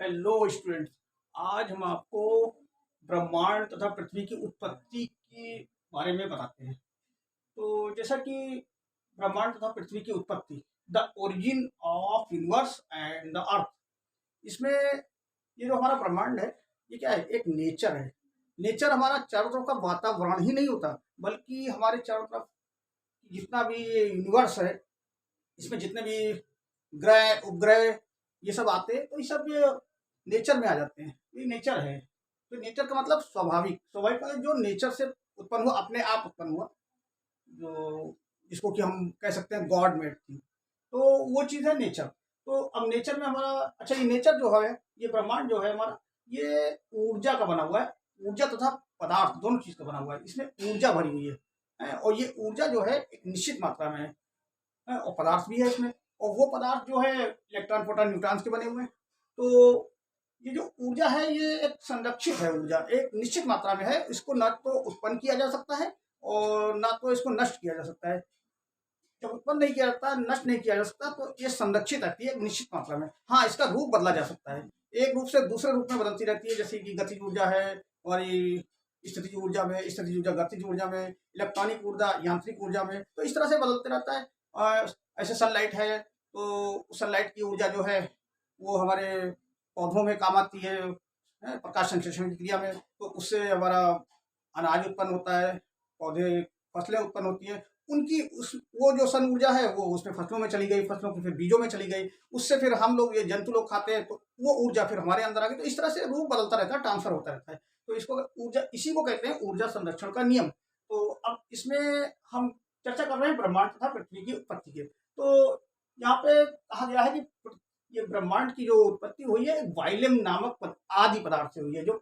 Hello students. आज हम आपको ब्रह्मांड तथा पृथ्वी की उत्पत्ति के बारे में बताते हैं। तो जैसा कि ब्रह्मांड तथा पृथ्वी की उत्पत्ति, the origin of universe and the earth, इसमें ये जो हमारा ब्रह्मांड है, ये क्या है? एक नेचर है। नेचर हमारा चारों तरफ का वातावरण ही नहीं होता, बल्कि हमारे चारों तरफ जितना भी ये यूनिवर्स है, इसमें जितने भी ग्रह उपग्रह ये सब आते हैं, तो ये सब ये नेचर में आ जाते हैं। ये नेचर है। तो नेचर का मतलब स्वाभाविक स्वाभाविक मतलब जो नेचर से उत्पन्न हुआ, अपने आप उत्पन्न हुआ, जो जिसको कि हम कह सकते हैं गॉड मेड थी। तो वो चीज़ है नेचर। तो अब नेचर में हमारा, अच्छा, ये नेचर जो है, ये ब्रह्मांड जो है हमारा, ये ऊर्जा का बना हुआ है। ऊर्जा तथा पदार्थ दोनों चीज़ का बना हुआ है। इसमें ऊर्जा भरी हुई है। और ये ऊर्जा जो है एक निश्चित मात्रा में है। और पदार्थ भी है इसमें। और वो पदार्थ जो है इलेक्ट्रॉन प्रोटॉन न्यूट्रॉन्स के बने हुए हैं। तो ये जो ऊर्जा है, ये एक संरक्षित है। ऊर्जा एक निश्चित मात्रा में है। इसको ना तो उत्पन्न किया जा सकता है और ना तो इसको नष्ट किया जा सकता है। जब उत्पन्न नहीं किया जाता, नष्ट नहीं किया जा सकता, तो ये संरक्षित रहती है एक निश्चित मात्रा में। हाँ, इसका रूप बदला जा सकता है। एक रूप से दूसरे रूप में बदलती रहती है। जैसे कि गतिज ऊर्जा है, और ये स्थितिज ऊर्जा में, स्थितिज ऊर्जा गतिज ऊर्जा में, इलेक्ट्रॉनिक ऊर्जा यांत्रिक ऊर्जा में, तो इस तरह से बदलते रहता है। और ऐसे सनलाइट है, तो सनलाइट की ऊर्जा जो है वो हमारे पौधों में काम आती है, प्रकाश संश्लेषण की क्रिया में। तो उससे हमारा अनाज उत्पन्न होता है, पौधे, फसलें उत्पन्न होती हैं। उनकी उस वो जो सन ऊर्जा है वो उसमें फसलों में चली गई, फसलों की फिर बीजों में चली गई। उससे फिर हम लोग, ये जंतु लोग खाते हैं, तो वो ऊर्जा फिर हमारे अंदर आ गई। तो इस तरह से रूप बदलता रहता है, ट्रांसफर होता रहता है। तो इसको ऊर्जा, इसी को कहते हैं ऊर्जा संरक्षण का नियम। तो अब इसमें हम चर्चा कर रहे हैं ब्रह्मांड तथा पृथ्वी की उत्पत्ति की। तो यहाँ पे कहा गया है कि ये ब्रह्मांड की जो उत्पत्ति हुई है वाइलम नामक आदि पदार्थ से हुई है, जो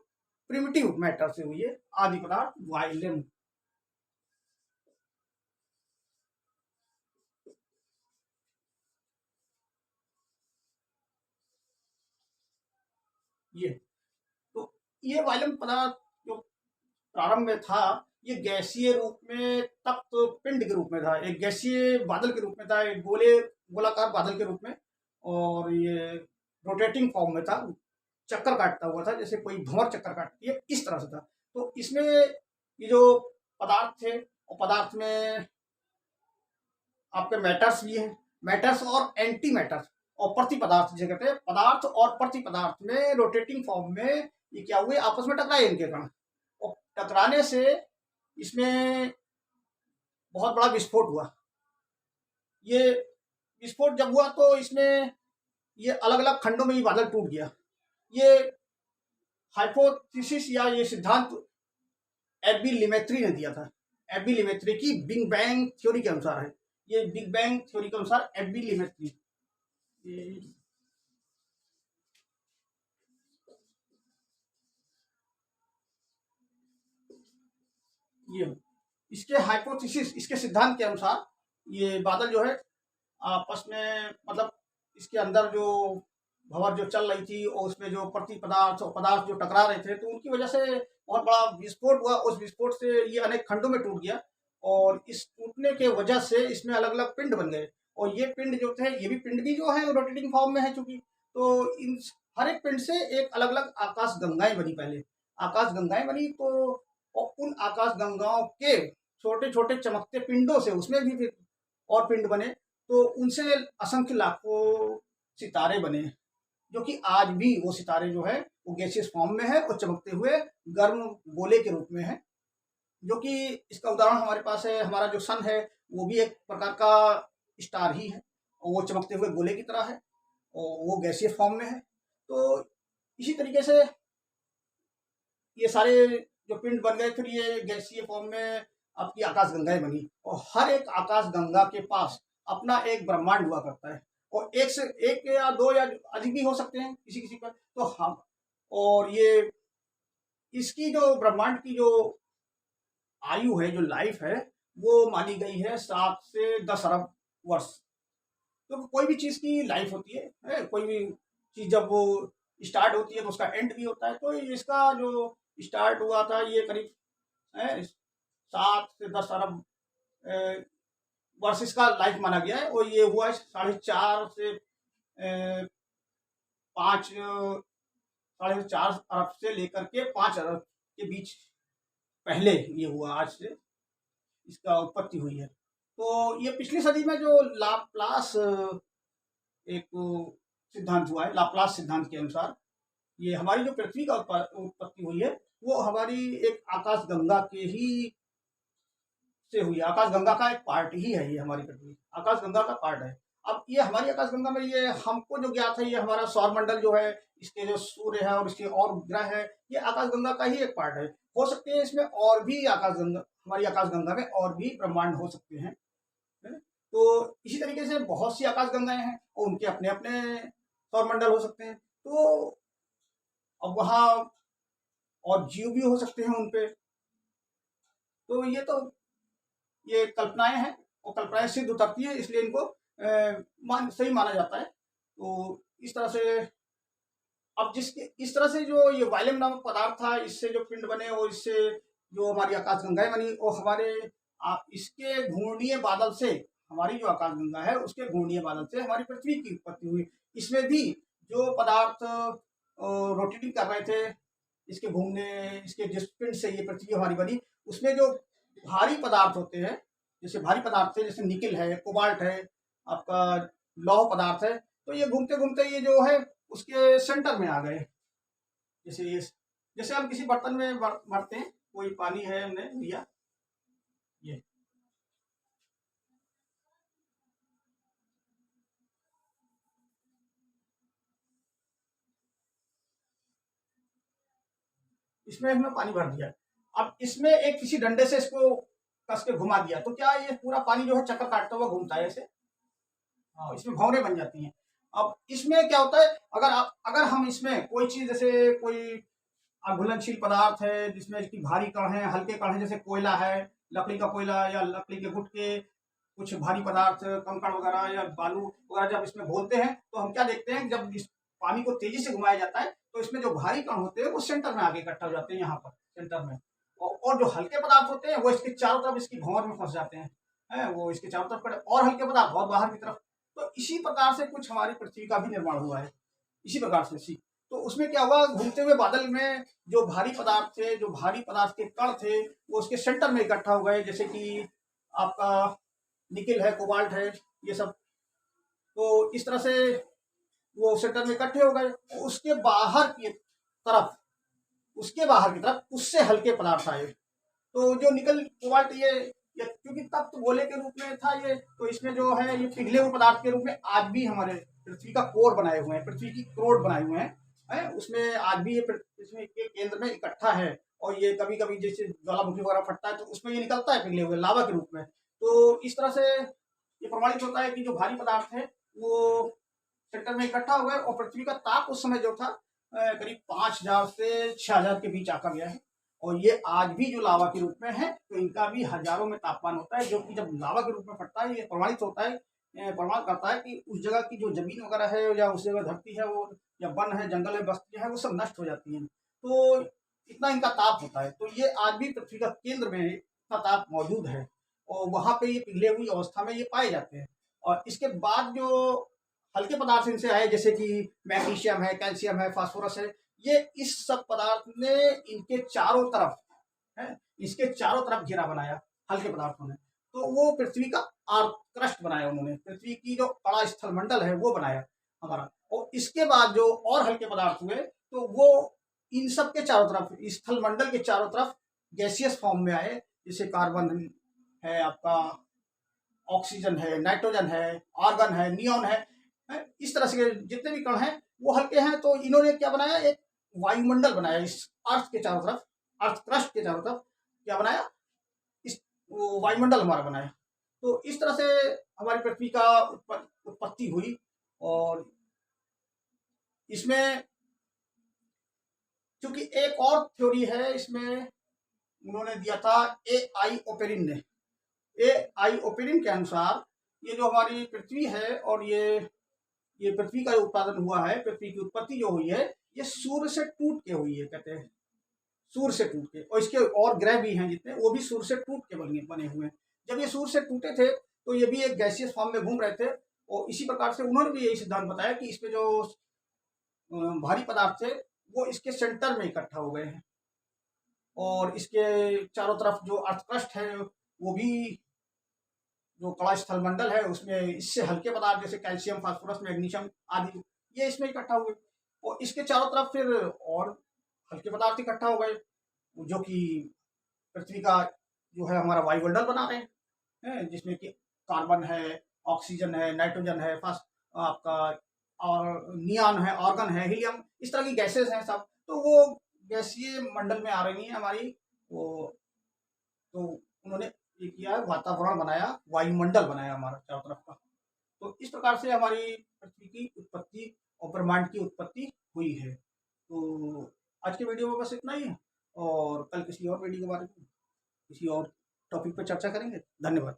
प्रिमिटिव मैटर से हुई है। आदि पदार्थ वाइलम। ये तो ये वायलम पदार्थ जो प्रारंभ में था, ये गैसीय रूप में, तप्त पिंड के रूप में था। एक गैसीय बादल के रूप में था, एक गोलाकार बादल के रूप में। और ये रोटेटिंग फॉर्म में था, चक्कर काटता हुआ था, जैसे कोई भंवर चक्कर काटती है, इस तरह से था। तो इसमें ये जो पदार्थ थे, और पदार्थ में आपके मैटर्स भी हैं, मैटर्स और एंटी मैटर्स, और प्रति पदार्थ जिसे कहते हैं। पदार्थ और प्रति पदार्थ में रोटेटिंग फॉर्म में ये क्या हुए, आपस में टकराए इनके कण। और टकराने से इसमें बहुत बड़ा विस्फोट हुआ। ये विस्फोट जब हुआ, तो इसमें ये अलग अलग खंडों में ये बादल टूट गया। ये हाइपोथेसिस या ये सिद्धांत एबी लिमेत्री ने दिया था। एबी लिमेत्री की बिग बैंग थ्योरी के अनुसार है। ये बिग बैंग थ्योरी के अनुसार एबी लिमेत्री, ये इसके हाइपोथेसिस, इसके सिद्धांत के अनुसार ये बादल जो है आपस में, मतलब इसके अंदर जो भंवर जो चल रही थी, और उसमें जो प्रति पदार्थ और पदार्थ जो टकरा रहे थे, तो उनकी वजह से बहुत बड़ा विस्फोट हुआ। उस विस्फोट से ये अनेक खंडों में टूट गया। और इस टूटने के वजह से इसमें अलग अलग पिंड बन गए। और ये पिंड जो थे, ये भी पिंड भी जो है रोटेटिंग फॉर्म में है चूंकि। तो इन हर एक पिंड से एक अलग अलग आकाश गंगाएं बनी। पहले आकाश गंगाएं बनी, तो और उन आकाश गंगाओं के छोटे छोटे चमकते पिंडों से उसमें भी फिर और पिंड बने। तो उनसे असंख्य लाखों सितारे बने, जो कि आज भी वो सितारे जो है वो गैसियस फॉर्म में है और चमकते हुए गर्म गोले के रूप में है। जो कि इसका उदाहरण हमारे पास है, हमारा जो सन है वो भी एक प्रकार का स्टार ही है, और वो चमकते हुए गोले की तरह है, और वो गैसियस फॉर्म में है। तो इसी तरीके से ये सारे जो पिंड बन गए, फिर ये गैसीय फॉर्म में आपकी आकाश गंगाएं बनी। और हर एक आकाश गंगा के पास अपना एक ब्रह्मांड हुआ करता है। और एक से एक या दो या अधिक भी हो सकते हैं किसी किसी पर। तो हम, और ये इसकी जो ब्रह्मांड की जो आयु है, जो लाइफ है, वो मानी गई है 7 से 10 अरब वर्ष। तो कोई भी चीज की लाइफ होती है, कोई भी चीज जब वो स्टार्ट होती है तो उसका एंड भी होता है। तो इसका जो स्टार्ट हुआ था, ये करीब 7 से 10 अरब वर्ष इसका लाइफ माना गया है। और ये हुआ 4.5 से 5 4.5 अरब से लेकर के 5 अरब के बीच पहले ये हुआ, आज से इसका उत्पत्ति हुई है। तो ये पिछली सदी में जो लाप्लास एक सिद्धांत हुआ है, लाप्लास सिद्धांत के अनुसार ये हमारी जो पृथ्वी का उत्पत्ति हुई है वो हमारी एक आकाश गंगा के ही से हुई है। आकाश गंगा का एक पार्ट ही है ये, हमारी पृथ्वी आकाश गंगा का पार्ट है। अब ये हमारी आकाश गंगा में ये हमको जो ज्ञात है, ये हमारा सौर मंडल जो है, इसके जो सूर्य है और इसके और ग्रह है, ये आकाश गंगा का ही एक पार्ट है। हो सकते हैं इसमें और भी आकाश गंगा, हमारी आकाश गंगा में और भी ब्रह्मांड हो सकते हैं। तो इसी तरीके से बहुत सी आकाश गंगाएं हैं और उनके अपने अपने सौर मंडल हो सकते हैं। तो अब वहाँ और जीव भी हो सकते हैं उनपे। तो ये कल्पनाएं हैं और कल्पनाएं सिद्ध उतरती है, इसलिए इनको सही माना जाता है। तो इस तरह से अब इस तरह से जो ये वायलम नामक पदार्थ था, इससे जो पिंड बने और इससे जो हमारी आकाश गंगाएं बनी, और हमारे इसके घूर्णीय बादल से हमारी जो आकाश गंगा है उसके घूर्णीय बादल से हमारी पृथ्वी की उत्पत्ति हुई। इसमें भी जो पदार्थ रोटेटिंग कर रहे थे, इसके घूमने, इसके जिस पिंड से ये पृथ्वी हमारी बनी, उसमें जो भारी पदार्थ होते हैं, जैसे भारी पदार्थ है, जैसे निकिल है, कोबाल्ट है, आपका लौह पदार्थ है, तो ये घूमते घूमते ये जो है उसके सेंटर में आ गए। जैसे हम किसी बर्तन में भरते हैं, कोई पानी है हमने लिया, ये इसमें हमने पानी भर दिया। अब इसमें एक किसी डंडे से इसको कस के घुमा दिया, तो क्या ये पूरा पानी जो है चक्कर काटता हुआ घूमता है ऐसे। हाँ, इसमें भंवरें बन जाती हैं। अब इसमें क्या होता है, अगर हम इसमें कोई चीज, जैसे कोई घुलनशील पदार्थ है जिसमें इसकी भारी कण है, हल्के कण है, जैसे कोयला है, लकड़ी का कोयला या लकड़ी के गुटके, कुछ भारी पदार्थ कंकड़ वगैरह या बालू वगैरह जब इसमें घोलते हैं, तो हम क्या देखते हैं, जब इस पानी को तेजी से घुमाया जाता है तो इसमें जो भारी कण होते हैं वो सेंटर में आगे इकट्ठा हो जाते हैं, यहाँ पर सेंटर में, और जो हल्के पदार्थ होते हैं वो इसके चारों तरफ इसकी भंवर में फंस जाते हैं, वो इसके चारों तरफ, और हल्के पदार्थ और बाहर की तरफ। तो इसी प्रकार से कुछ हमारी पृथ्वी का भी निर्माण हुआ है, इसी प्रकार से। तो उसमें क्या हुआ, घूमते हुए बादल में जो भारी पदार्थ थे, जो भारी पदार्थ के कण थे, वो उसके सेंटर में इकट्ठा हो गए, जैसे कि आपका निकिल है, कोबाल्ट है, ये सब। तो इस तरह से वो सेंटर में इकट्ठे हो गए। उसके बाहर की तरफ उससे हल्के पदार्थ आए। तो जो निकल कोबाल्ट ये क्योंकि तत्व गोले के रूप में था ये, तो इसमें जो है ये पिघले हुए पदार्थ के रूप में आज भी हमारे पृथ्वी का कोर बनाए हुए हैं, पृथ्वी की क्रोड बनाए हुए हैं, उसमें आज भी ये इसमें एक केंद्र में इकट्ठा है। और ये कभी कभी जैसे ज्वालामुखी वगैरह फटता है तो उसमें ये निकलता है पिघले हुए लावा के रूप में। तो इस तरह से ये प्रमाणित होता है कि जो भारी पदार्थ है वो सेक्टर में इकट्ठा हो गए, और पृथ्वी का ताप उस समय जो था करीब 5,000 से 6,000 के बीच आका गया है। और ये आज भी जो लावा के रूप में है, तो इनका भी हजारों में तापमान होता है, जो कि जब लावा के रूप में फटता है, ये प्रमाणित होता है, प्रमाण करता है कि उस जगह की जो जमीन वगैरह है या उस जगह धरती है, वो या वन है, जंगल है, बस्तियां है, वो सब नष्ट हो जाती हैं। तो इतना इनका ताप होता है। तो ये आज भी पृथ्वी का केंद्र में इतना ताप मौजूद है, और वहां पे ये पिघले हुई अवस्था में ये पाए जाते हैं। और इसके बाद जो हल्के पदार्थ इनसे आए, जैसे कि मैग्नीशियम है, कैल्शियम है, फास्फोरस है, ये इस सब पदार्थ ने इनके चारों तरफ इसके चारों तरफ घेरा बनाया हल्के पदार्थों ने। तो वो पृथ्वी का आर्क क्रस्ट बनाया उन्होंने, पृथ्वी की जो बड़ा स्थल मंडल है वो बनाया हमारा। और इसके बाद जो और हल्के पदार्थ हुए, तो वो इन सब के चारों तरफ, स्थल मंडल के चारों तरफ गैसियस फॉर्म में आए, जैसे कार्बन है, आपका ऑक्सीजन है, नाइट्रोजन है, आर्गन है, नियॉन है, इस तरह से जितने भी कण हैं वो हल्के हैं। तो इन्होंने क्या बनाया, एक वायुमंडल बनाया इस अर्थ के चारों तरफ, अर्थ क्रस्ट के चारों तरफ क्या बनाया, इस वायुमंडल हमारा बनाया। तो इस तरह से हमारी पृथ्वी का उत्पत्ति हुई। और इसमें क्योंकि एक और थ्योरी है, इसमें उन्होंने दिया था AI ओपेरिन ने। AI ओपेरिन के अनुसार ये जो हमारी पृथ्वी है, और ये पृथ्वी का उत्पादन हुआ है, पृथ्वी की उत्पत्ति जो हुई है, ये सूर्य से टूट के हुई है, कहते हैं सूर्य से टूट के। और इसके और ग्रह भी हैं जितने, वो भी सूर्य से टूट के बने हुए हैं। जब ये सूर्य से टूटे थे तो ये भी एक गैसियस फॉर्म में घूम रहे थे। और इसी प्रकार से उन्होंने भी यही सिद्धांत बताया कि इसमें जो भारी पदार्थ थे वो इसके सेंटर में इकट्ठा हो गए हैं, और इसके चारों तरफ जो अर्थ क्रस्ट है वो भी, जो कड़ा स्थल मंडल है उसमें इससे हल्के पदार्थ जैसे कैल्शियम, फास्फोरस, मैग्नीशियम आदि ये इसमें इकट्ठा हुए, और इसके चारों तरफ फिर और हल्के पदार्थ इकट्ठा हो गए, जो कि पृथ्वी का जो है हमारा वायुमंडल बना रहे हैं, जिसमें कि कार्बन है, ऑक्सीजन है, नाइट्रोजन है, फास आपका और नियॉन है, ऑर्गन है, हीलियम, इस तरह की गैसेस हैं सब। तो वो गैसीय मंडल में आ रही हैं हमारी, वो तो उन्होंने ये किया, वातावरण बनाया, वायुमंडल बनाया हमारा चारों तरफ का। तो इस प्रकार से हमारी पृथ्वी की उत्पत्ति और ब्रह्मांड की उत्पत्ति हुई है। तो आज के वीडियो में बस इतना ही है, और कल किसी और वीडियो के बारे में, किसी और टॉपिक पर चर्चा करेंगे। धन्यवाद।